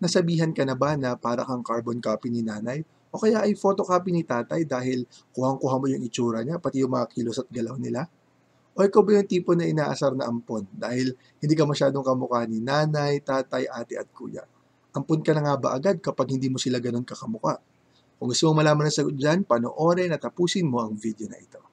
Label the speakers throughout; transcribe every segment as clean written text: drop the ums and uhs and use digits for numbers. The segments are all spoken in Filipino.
Speaker 1: Nasabihan ka na ba na para kang carbon copy ni nanay? O kaya ay photocopy ni tatay dahil kuhang-kuha mo yung itsura niya, pati yung mga kilos at galaw nila? O ikaw ba yung tipo na inaasar na ampon dahil hindi ka masyadong kamukha ni nanay, tatay, ate at kuya? Ampon ka na nga ba agad kapag hindi mo sila ganun kakamukha? Kung gusto mo malaman ang sagot dyan, panoorin at tapusin mo ang video na ito.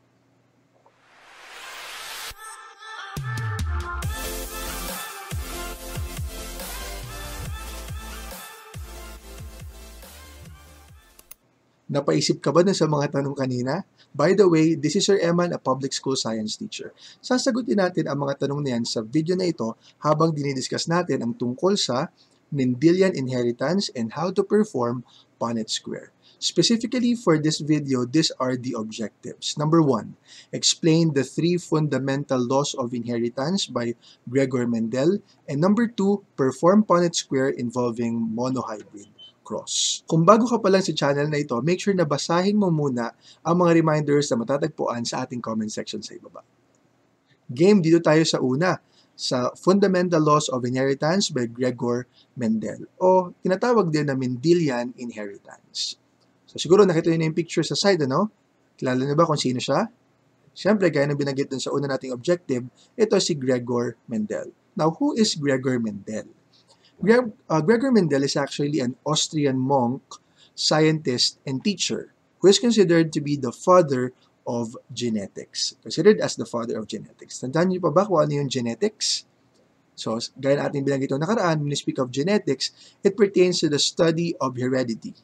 Speaker 1: Napaisip ka ba dun sa mga tanong kanina? By the way, this is Sir Eman, a public school science teacher. Sasagutin natin ang mga tanong na yan sa video na ito habang dinidiscuss natin ang tungkol sa Mendelian inheritance and how to perform Punnett square. Specifically for this video, these are the objectives. Number 1, explain the 3 fundamental laws of inheritance by Gregor Mendel. And number 2, perform Punnett square involving monohybrid cross. Kung bago ka pa lang sa channel na ito, make sure na basahin mo muna ang mga reminders na matatagpuan sa ating comment section sa ibaba. Game, dito tayo sa una, sa Fundamental Laws of Inheritance by Gregor Mendel, o tinatawag din na Mendelian inheritance. So siguro nakita niyo na yung picture sa side, ano? Kilala niyo ba kung sino siya? Siyempre, gaya ng binanggit dun sa una nating objective, ito si Gregor Mendel. Now, who is Gregor Mendel? Gregor Mendel is actually an Austrian monk, scientist, and teacher who is considered to be the father of genetics. Considered as the father of genetics. Tandaan niyo pa ba kung ano yung genetics? So, gaya natin binanggit ito nakaraan, when we speak of genetics, it pertains to the study of heredity.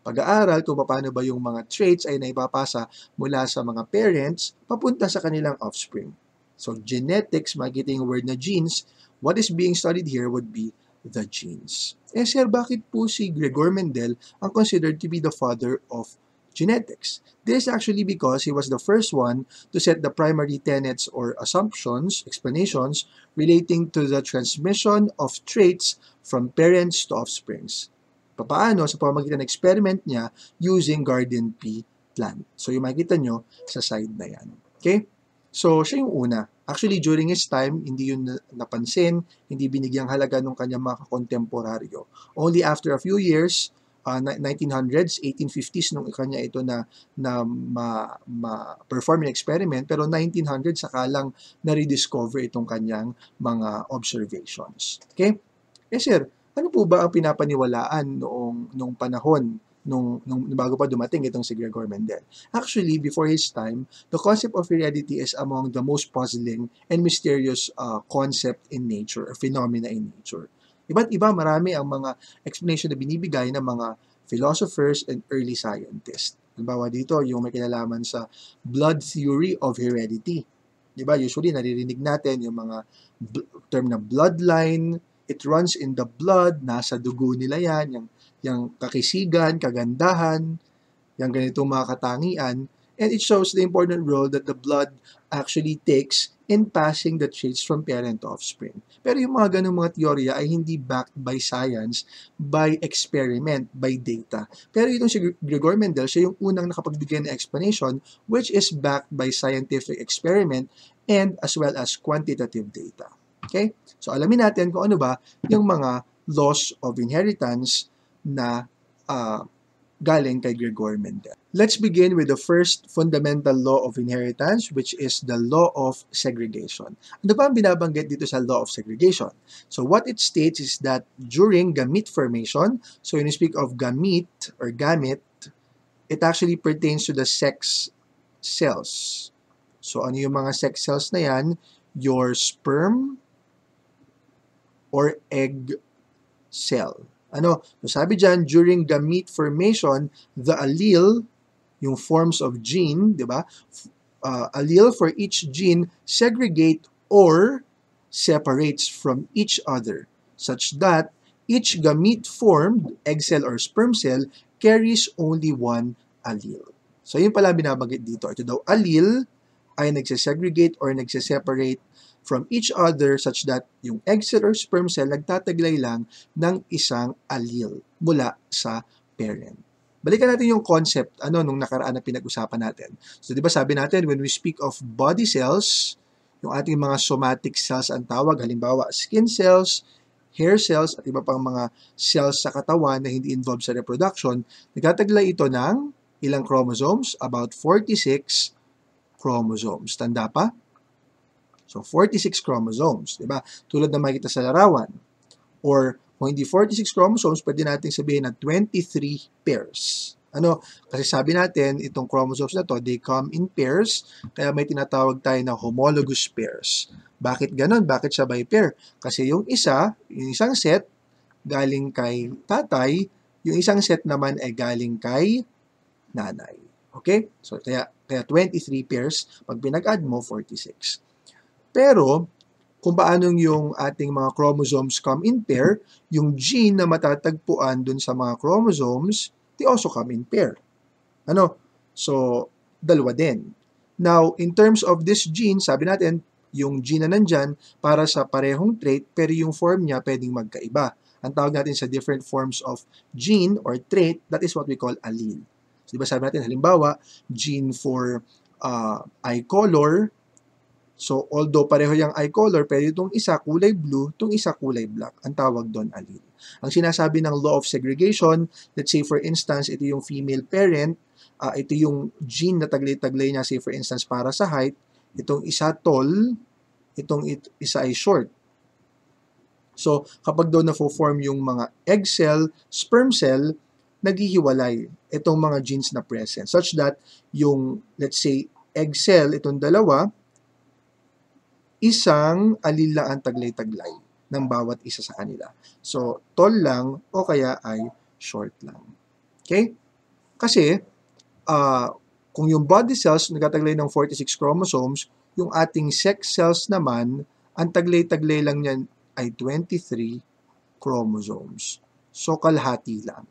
Speaker 1: Pag-aaral kung paano ba yung mga traits ay naipapasa mula sa mga parents papunta sa kanilang offspring. So, genetics, makikita yung word na genes, what is being studied here would be the genes. Sir, bakit po si Gregor Mendel ang considered to be the father of genetics? This is actually because he was the first one to set the primary tenets or assumptions, explanations, relating to the transmission of traits from parents to offsprings. Paano? Sa pamamagitan ng experiment niya using garden pea plant. So, yung makikita nyo sa side na yan. Okay? So, siya yung una. Actually, during his time, hindi yun napansin, hindi binigyang halaga ng kanyang mga kontemporaryo. Only after a few years, 1900s, 1850s, nung kanya ito na perform yung experiment, pero 1900s, saka lang na-rediscover itong kanyang mga observations. Okay? Sir, ano po ba ang pinapaniwalaan noong panahon nung bago pa dumating itong si Gregor Mendel? Actually, before his time, the concept of heredity is among the most puzzling and mysterious concept in nature, or phenomena in nature. Iba't iba, marami ang mga explanation na binibigay ng mga philosophers and early scientists. Halimbawa dito, yung may kinalaman sa blood theory of heredity. Diba? Usually, naririnig natin yung mga term na bloodline, it runs in the blood, nasa dugo nila yan, yung kakisigan, kagandahan, yung ganitong mga katangian, and it shows the important role that the blood actually takes in passing the traits from parent to offspring. Pero yung mga ganung mga teorya ay hindi backed by science, by experiment, by data. Pero itong si Gregor Mendel, siya yung unang nakapagbigay ng explanation which is backed by scientific experiment and as well as quantitative data. Okay? So alamin natin kung ano ba yung mga laws of inheritance na galing kay Gregor Mendel. Let's begin with the first fundamental law of inheritance, which is the law of segregation. Ano ba ang binabanggit dito sa law of segregation? So what it states is that during gamete formation, so when you speak of gamete or gamete, it actually pertains to the sex cells. So ano yung mga sex cells na yan? Your sperm or egg cell. So sabi dyan, during gamete formation, the allele, yung forms of gene, di ba? Allele for each gene segregate or separates from each other, such that each gamete formed, egg cell or sperm cell, carries only one allele. So yun pala binabanggit dito. Ito daw, allele ay nagsesegregate or nagseseparate from each other such that yung egg cell or sperm cell nagtataglay lang ng isang allele mula sa parent. Balikan natin yung concept nung nakaraan na pinag-usapan natin. So, di ba sabi natin, when we speak of body cells, yung ating mga somatic cells ang tawag, halimbawa skin cells, hair cells at iba pang mga cells sa katawan na hindi involved sa reproduction, nagtataglay ito ng ilang chromosomes? About 46 chromosomes. Tanda pa? So, 46 chromosomes, di ba? Tulad na makita sa larawan. Or, kung hindi 46 chromosomes, pwede natin sabihin na 23 pairs. Ano? Kasi sabi natin, itong chromosomes na to, they come in pairs, kaya may tinatawag tayo na homologous pairs. Bakit ganon? Bakit siya by pair? Kasi yung isang set, galing kay tatay, yung isang set naman ay galing kay nanay. Okay? So, kaya 23 pairs, pag pinag-add mo, 46. Pero, kung paano yung ating mga chromosomes come in pair, yung gene na matatagpuan dun sa mga chromosomes, they also come in pair. Ano? So, dalawa din. Now, in terms of this gene, sabi natin, yung gene na nandyan para sa parehong trait, pero yung form niya pwedeng magkaiba. Ang tawag natin sa different forms of gene or trait, that is what we call allele. So, diba sabi natin, halimbawa, gene for eye color. So, although pareho yung eye color, pero itong isa kulay blue, itong isa kulay black. Ang tawag doon allele. Ang sinasabi ng law of segregation, let's say for instance, ito yung female parent, ito yung gene na taglay-taglay niya, say for instance, para sa height, itong isa tall, itong isa ay short. So, kapag daw na-form yung mga egg cell, sperm cell, naghihiwalay itong mga genes na present, such that yung, let's say, egg cell, itong dalawa, isang allele lang ang taglay-taglay ng bawat isa sa kanila. So, tall lang o kaya ay short lang. Okay? Kasi, kung yung body cells nagtataglay ng 46 chromosomes, yung ating sex cells naman, ang taglay-taglay lang niyan ay 23 chromosomes. So, kalahati lang.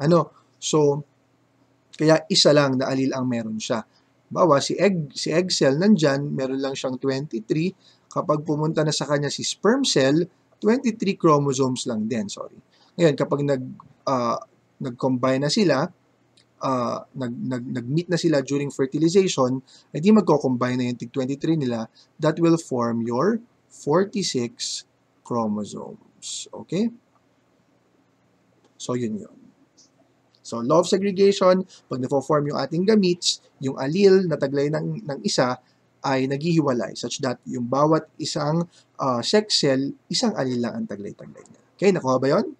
Speaker 1: Ano? So, kaya isa lang na allele ang meron siya. Bawa, si egg cell nandyan, meron lang siyang 23. Kapag pumunta na sa kanya si sperm cell, 23 chromosomes lang din, sorry. Ngayon, kapag nag-combine na sila, nag-meet na sila during fertilization, hindi magko-combine na yung tig-23 nila, that will form your 46 chromosomes. Okay? So, yun. So, law of segregation, pag na-form yung ating gametes, yung allele na taglay ng isa ay naghihiwalay such that yung bawat isang sex cell, isang allele lang ang taglay-taglay niya. Okay, nakuha ba yun?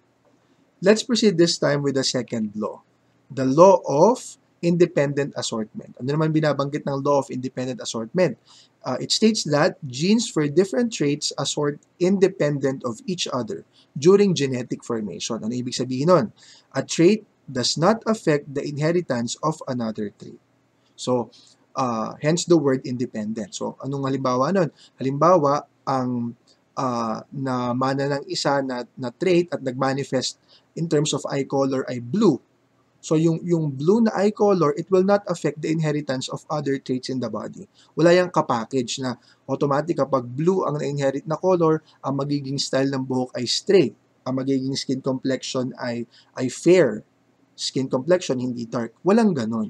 Speaker 1: Let's proceed this time with the second law. The law of independent assortment. Ano naman binabanggit ng law of independent assortment? It states that genes for different traits assort independent of each other during genetic formation. Ano ibig sabihin nun? A trait does not affect the inheritance of another trait. So, hence the word independent. So, anong halimbawa nun? Halimbawa, ang namana ng isa na trait at nag-manifest in terms of eye color ay blue. So, yung blue na eye color, it will not affect the inheritance of other traits in the body. Wala yung kapackage na automatic kapag blue ang na-inherit na color, ang magiging style ng buhok ay straight. Ang magiging skin complexion ay fair. Skin complexion, hindi dark. Walang ganon.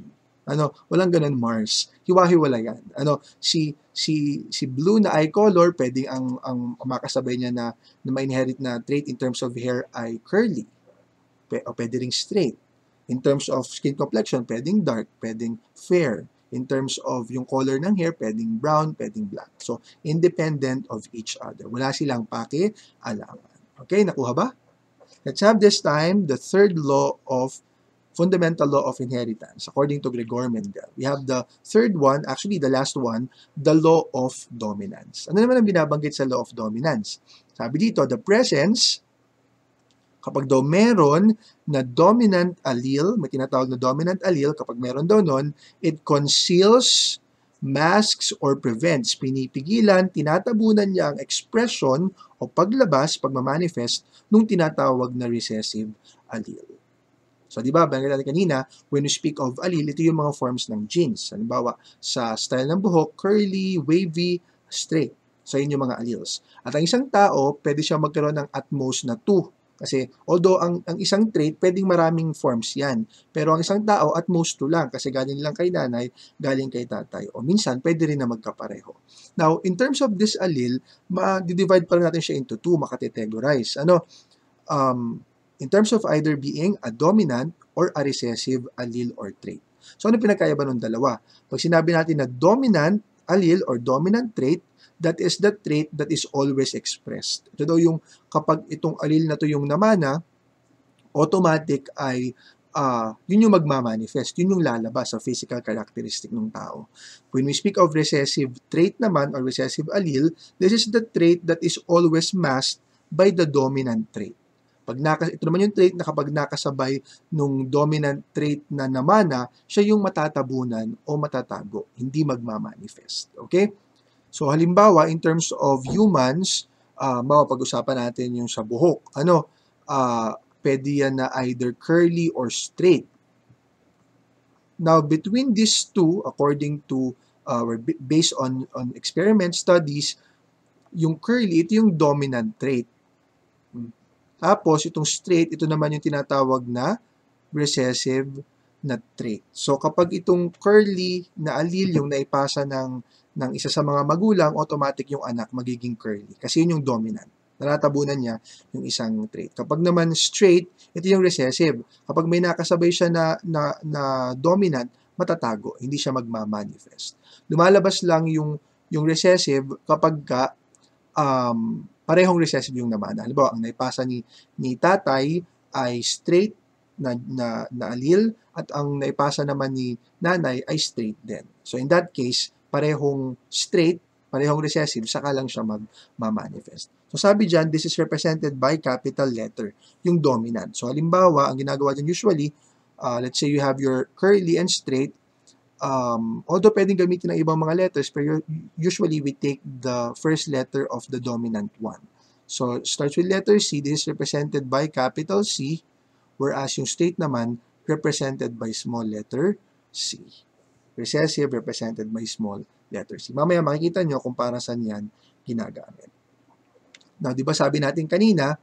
Speaker 1: Walang ganon, Mars. Hiwa-hiwala yan. Si blue na eye color, pwedeng ang makasabay niya na ma-inherit na trait in terms of hair ay curly. O pwede ring straight. In terms of skin complexion, pwedeng dark, pwedeng fair. In terms of yung color ng hair, pwedeng brown, pwedeng black. So, independent of each other. Wala silang paki-alaman. Okay, nakuha ba? Let's have this time the third law of fundamental law of inheritance, according to Gregor Mendel. We have the third one, actually the last one, the law of dominance. Ano naman ang binabanggit sa law of dominance? Sabi dito, the presence, kapag daw meron na dominant allele, may tinatawag na dominant allele, kapag meron daw nun, it conceals, masks, or prevents, pinipigilan, tinatabunan niya ang expression o paglabas, pagmamanifest, nung tinatawag na recessive allele. So, di ba, banggit natin kanina, when we speak of allele, ito yung mga forms ng genes. Halimbawa, sa style ng buhok, curly, wavy, straight. So, yun yung mga alleles. At ang isang tao, pwede siya magkaroon ng at most na 2 Kasi although ang isang trait, pwedeng maraming forms yan. Pero ang isang tao, at most 2 lang. Kasi galing lang kay nanay, galing kay tatay. O minsan, pwede rin na magkapareho. Now, in terms of this allele, ma-divide pa rin natin siya into 2, makategorize. In terms of either being a dominant or a recessive allele or trait. So, ano pinagkaiba ng dalawa? Pag sinabi natin na dominant allele or dominant trait, that is the trait that is always expressed. Ito daw yung kapag itong allele na to yung namana, automatic ay yun yung magmamanifest, yun yung lalabas sa physical characteristic ng tao. When we speak of recessive trait naman or recessive allele, this is the trait that is always masked by the dominant trait. Ito naman yung trait na kapag nakasabay nung dominant trait na namana, siya yung matatabunan o matatago, hindi magmamanifest. Okay? So halimbawa, in terms of humans, mapag-usapan natin yung sa buhok. Pwede yan na either curly or straight. Now, between these two, according to, based on experiment studies, yung curly, ito yung dominant trait. Tapos, itong straight, ito naman yung tinatawag na recessive na trait. So, kapag itong curly na allele yung naipasa ng isa sa mga magulang, automatic yung anak magiging curly. Kasi yun yung dominant. Natatabunan niya yung isang trait. Kapag naman straight, ito yung recessive. Kapag may nakasabay siya na dominant, matatago. Hindi siya magmamanifest. Lumalabas lang yung recessive kapag parehong recessive yung namana. Halimbawa, ang naipasa ni tatay ay straight na allele at ang naipasa naman ni nanay ay straight din. So in that case, parehong straight, parehong recessive, saka lang siya magmamanifest. So sabi dyan, this is represented by capital letter, yung dominant. So halimbawa, ang ginagawa dyan usually, let's say you have your curly and straight, although pwedeng gamitin ng ibang mga letters, pero usually we take the first letter of the dominant one. So it starts with letter C, this is represented by capital C, whereas yung straight naman, represented by small letter C. Recessive represented by small letter C. Mamaya makikita nyo kung para saan yan ginagamit. Now, di ba sabi natin kanina,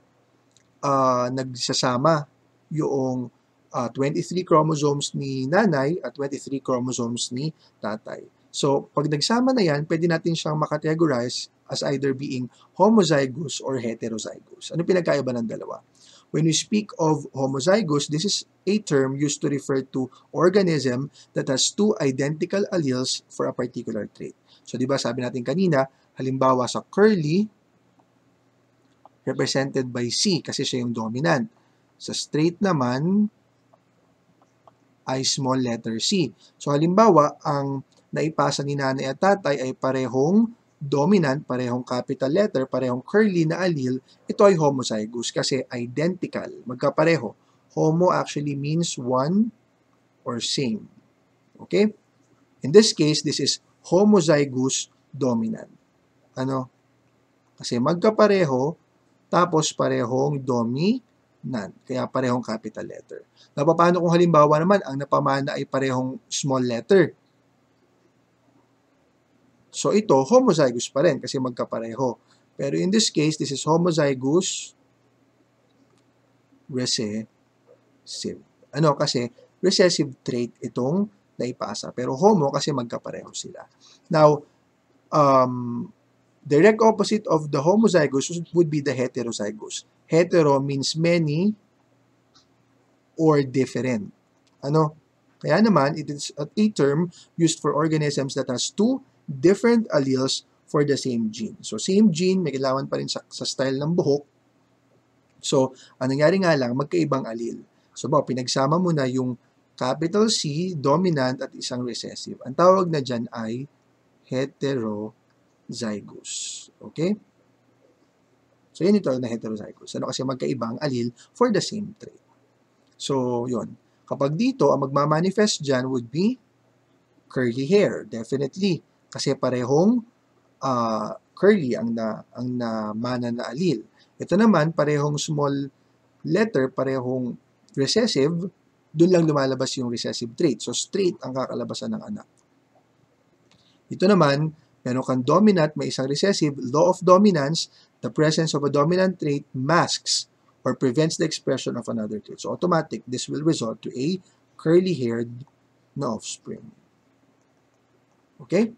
Speaker 1: nagsasama yung 23 chromosomes ni nanay at 23 chromosomes ni tatay. So, pag nagsama na yan, pwede natin siyang makategorize as either being homozygous or heterozygous. Ano pinagkaiba ng dalawa? When we speak of homozygous, this is a term used to refer to organism that has 2 identical alleles for a particular trait. So, di ba sabi natin kanina, halimbawa sa curly, represented by C kasi siya yung dominant. Sa straight naman, ay small letter C. So, halimbawa, ang naipasa ni nanay at tatay ay parehong dominant, parehong capital letter, parehong curly na allele, ito ay homozygous kasi identical, magkapareho. Homo actually means one or same. Okay? In this case, this is homozygous dominant. Ano? Kasi magkapareho, tapos parehong dominant. Kaya parehong capital letter. Paano kung halimbawa naman, ang napamana ay parehong small letter? So ito, homozygous pa rin kasi magkapareho. Pero in this case, this is homozygous recessive. Ano? Kasi recessive trait itong naipasa. Pero homo kasi magkapareho sila. Now, direct opposite of the homozygous would be the heterozygous. Hetero means many or different. Ano? Kaya naman, it is a term used for organisms that has 2 different alleles for the same gene. So, same gene, may kailangan pa rin sa style ng buhok. So, ang nangyari nga lang, magkaibang allele. So, pinagsama mo na yung capital C, dominant, at isang recessive. Ang tawag na dyan ay heterozygous. Okay? So, yan ito na heterozygous. Ano kasi magkaibang allele for the same trait. So, yun. Kapag dito, ang magmamanifest dyan would be curly hair. Definitely. Kasi parehong curly ang namana na allele. Ito naman, parehong small letter, parehong recessive, doon lang lumalabas yung recessive trait. So, straight ang kakalabasan ng anak. Ito naman, meron kang dominant, may isang recessive, law of dominance, the presence of a dominant trait masks or prevents the expression of another trait. So automatic, this will result to a curly-haired na offspring. Okay?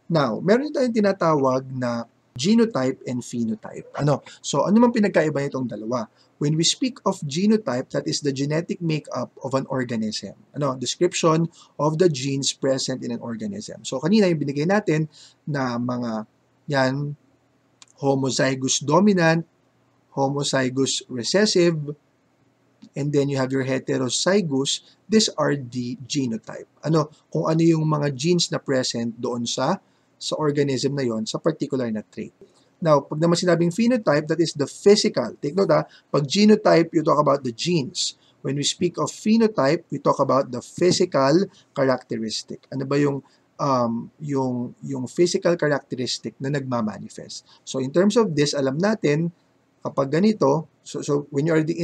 Speaker 1: Now, meron tayong tinatawag na genotype and phenotype. So, ano man pinagkaiba nitong dalawa? When we speak of genotype, that is the genetic makeup of an organism. Description of the genes present in an organism. So, kanina yung binigay natin na mga yan, homozygous dominant, homozygous recessive, and then you have your heterozygous. These are the genotype. Kung ano yung mga genes na present doon sa organism na yon sa particular na trait. Now, pag naman sinabing phenotype, that is the physical. Take note pag genotype, you talk about the genes. When we speak of phenotype, we talk about the physical characteristic. Ano ba yung physical characteristic na nagmamanifest? So, in terms of this, alam natin, kapag ganito, so when you already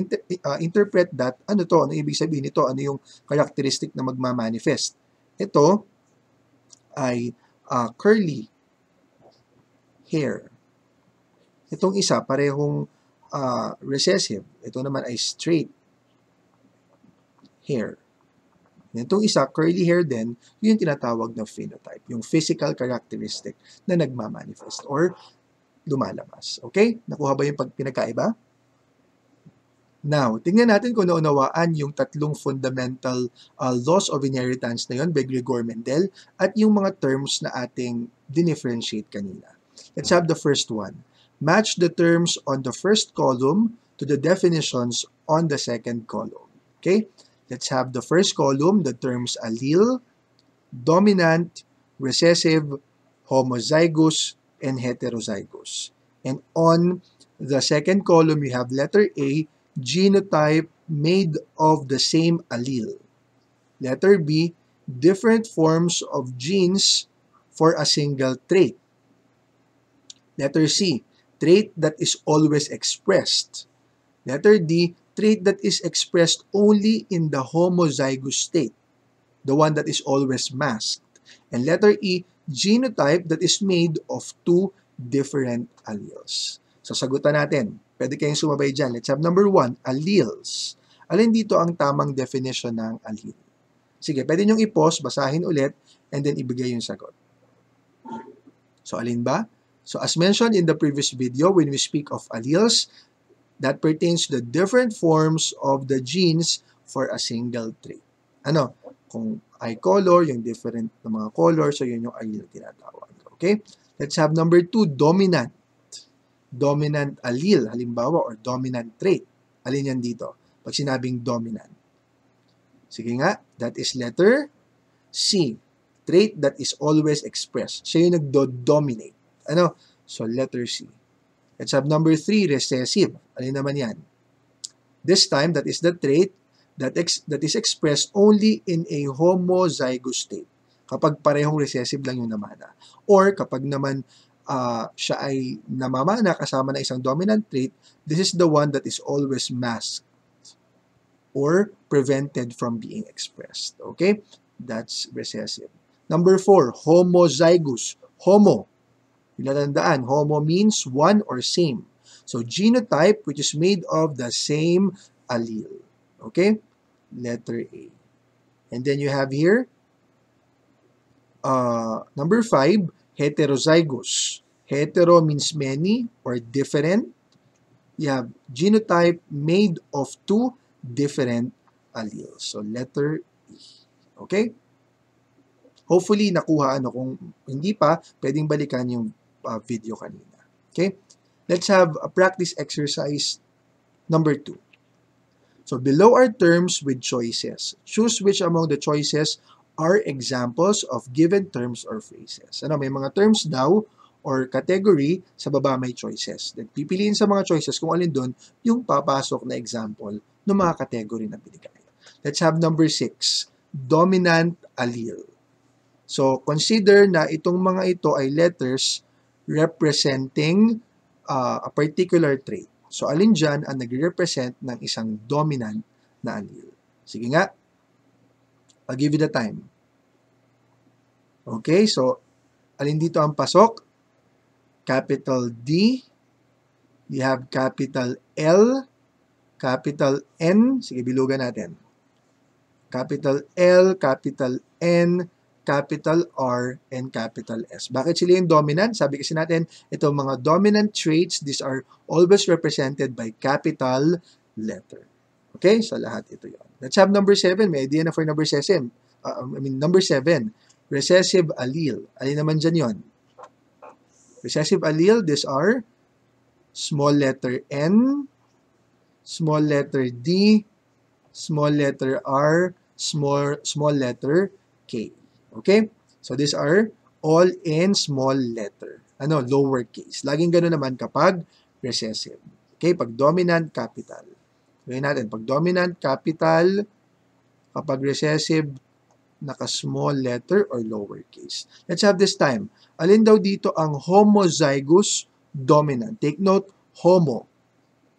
Speaker 1: interpret that, ano ibig sabihin nito? Ano yung characteristic na magmamanifest? Ito ay curly hair. Itong isa, parehong recessive. Ito naman ay straight hair. Itong isa, curly hair din, yun tinatawag na phenotype. Yung physical characteristic na nagmamanifest or lumalabas. Okay? Nakuha ba yung pinagkaiba? Now, tingnan natin kung naunawaan yung tatlong fundamental laws of inheritance na yun by Gregor Mendel at yung mga terms na ating dinifferentiate kanina. Let's have the first one. Match the terms on the first column to the definitions on the second column. Okay? Let's have the first column, the terms allele, dominant, recessive, homozygous, and heterozygous. And on the second column, you have letter A, genotype made of the same allele. Letter B, different forms of genes for a single trait. Letter C, trait that is always expressed. Letter D, trait that is expressed only in the homozygous state, the one that is always masked. And letter E, genotype that is made of two different alleles. So, sagutan natin. Pwede kayong sumabay dyan. Let's have number 1, alleles. Alin dito ang tamang definition ng allele? Sige, pwede nyong i-pause, basahin ulit, and then ibigay yung sagot. So, alin ba? So, as mentioned in the previous video, when we speak of alleles, that pertains to the different forms of the genes for a single trait. Kung eye color, yung different na mga color, so yun yung allele tinatawag. Okay? Let's have number 2, dominant. Dominant allele, halimbawa, or dominant trait. Alin yan dito? Pag sinabing dominant. Sige nga, that is letter C. Trait that is always expressed. Siya yung nagdo-dominate. So, letter C. Let's have number 3, recessive. Alin naman yan? This time, that is the trait that is expressed only in a homozygous state. Kapag parehong recessive lang yung namana. Or kapag naman siya ay namamana kasama na isang dominant trait, this is the one that is always masked or prevented from being expressed. Okay? That's recessive. Number 4, homozygous. Homo. Pinatandaan, homo means one or same. So, genotype which is made of the same allele. Okay? Letter A. And then you have here, number 5, heterozygous. Hetero means many or different. You have genotype made of two different alleles. So, letter E. Okay? Hopefully, nakuha kung hindi pa, pwedeng balikan yung video kanina. Okay? Let's have a practice exercise number 2. So, below are terms with choices. Choose which among the choices are examples of given terms or phrases. May mga terms daw or category, sa baba may choices. Then, pipiliin sa mga choices kung alin doon yung papasok na example ng mga category na binigay. Let's have number 6, dominant allele. So, consider na itong mga ito ay letters representing a particular trait. So, alin dyan ang nagre-represent ng isang dominant na allele? Sige nga. I'll give you the time. Okay, so, alin dito ang pasok? Capital D. You have capital L. capital N, sige bilugan natin. Capital L, capital N, capital R, and capital S. Bakit sila yung dominant? Sabi kasi natin, itong mga dominant traits, these are always represented by capital letter. Okay? So, lahat ito yun. Let's have number 7. May idea na for number 7. Number 7. Recessive allele. Alin naman dyan yun? Recessive allele, these are small letter N, small letter D, small letter R, small letter K. Okay? So, these are all in small letter. Ano? Lowercase. Laging gano'n naman kapag recessive. Okay? Pag dominant, capital. Gawin natin. Pag dominant, capital. Kapag recessive, naka-small letter or lowercase. Let's have this time. Alin daw dito ang homozygous dominant? Take note, homo.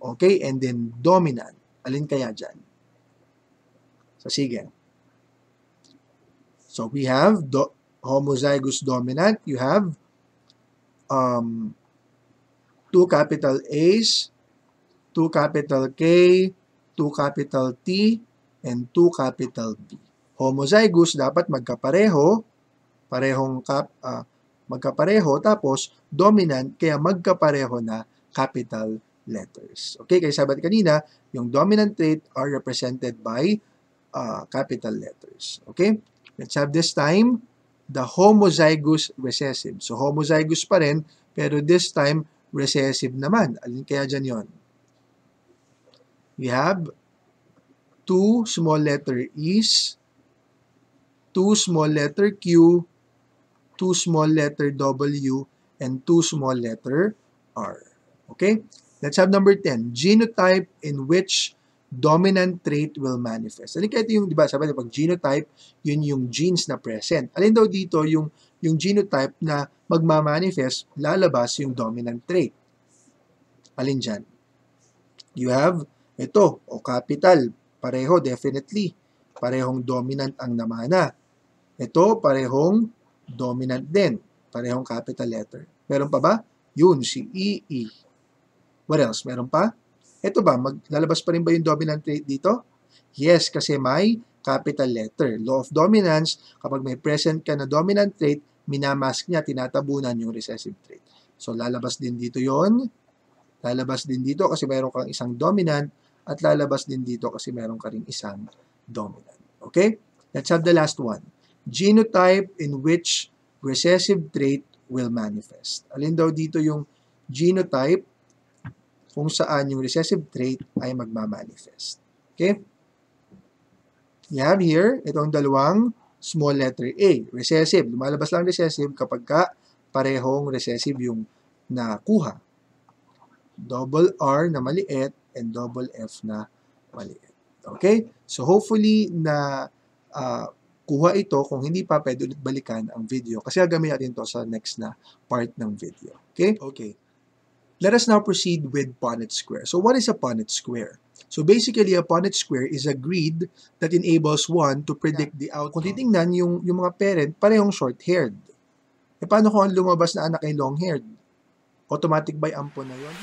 Speaker 1: Okay? And then dominant. Alin kaya dyan? So, sige. So, we have homozygous dominant. You have 2 capital A's, 2 capital K, 2 capital T, and 2 capital B. Homozygous dapat magkapareho, magkapareho, tapos dominant, kaya magkapareho na capital letters. Okay, kaya sabi kanina, yung dominant trait are represented by capital letters. Okay, let's have this time the homozygous recessive. So, homozygous pa rin, pero this time, recessive naman. Alin kaya dyan yun? We have 2 small letter E's, 2 small letter Q, 2 small letter W, and 2 small letter R. Okay? Let's have number 10. Genotype in which dominant trait will manifest. Alin kaya ito yung, di ba, sabi pag genotype, yun yung genes na present. Alin daw dito yung genotype na magmamanifest, lalabas yung dominant trait. Alin dyan? You have ito, o capital, pareho, definitely. Parehong dominant ang namana. Ito, parehong dominant din. Parehong capital letter. Meron pa ba? Yun, si E. What else? Meron pa? Ito ba, lalabas pa rin ba yung dominant trait dito? Yes, kasi may capital letter. Law of dominance, kapag may present ka na dominant trait, minamask niya, tinatabunan yung recessive trait. So, lalabas din dito yon. Lalabas din dito kasi meron kang isang dominant at lalabas din dito kasi meron ka rin isang dominant. Okay? Let's have the last one. Genotype in which recessive trait will manifest. Alin daw dito yung genotype kung saan yung recessive trait ay magmamanifest. Okay? You have here, itong dalawang small letter A, recessive. Lumalabas lang recessive kapag ka parehong recessive yung nakuha. Double R na maliit and double F na maliit. Okay? So hopefully na kuha ito. Kung hindi pa, pwede ulit balikan ang video kasi gagamitin natin to sa next na part ng video. Okay? Okay. Let us now proceed with Punnett square. So what is a Punnett square? So basically, a Punnett square is a grid that enables one to predict the outcome. Kung titingnan, yung mga parent, parehong short-haired. E paano kung ang lumabas na anak ay long-haired? Automatic by ampon na yon?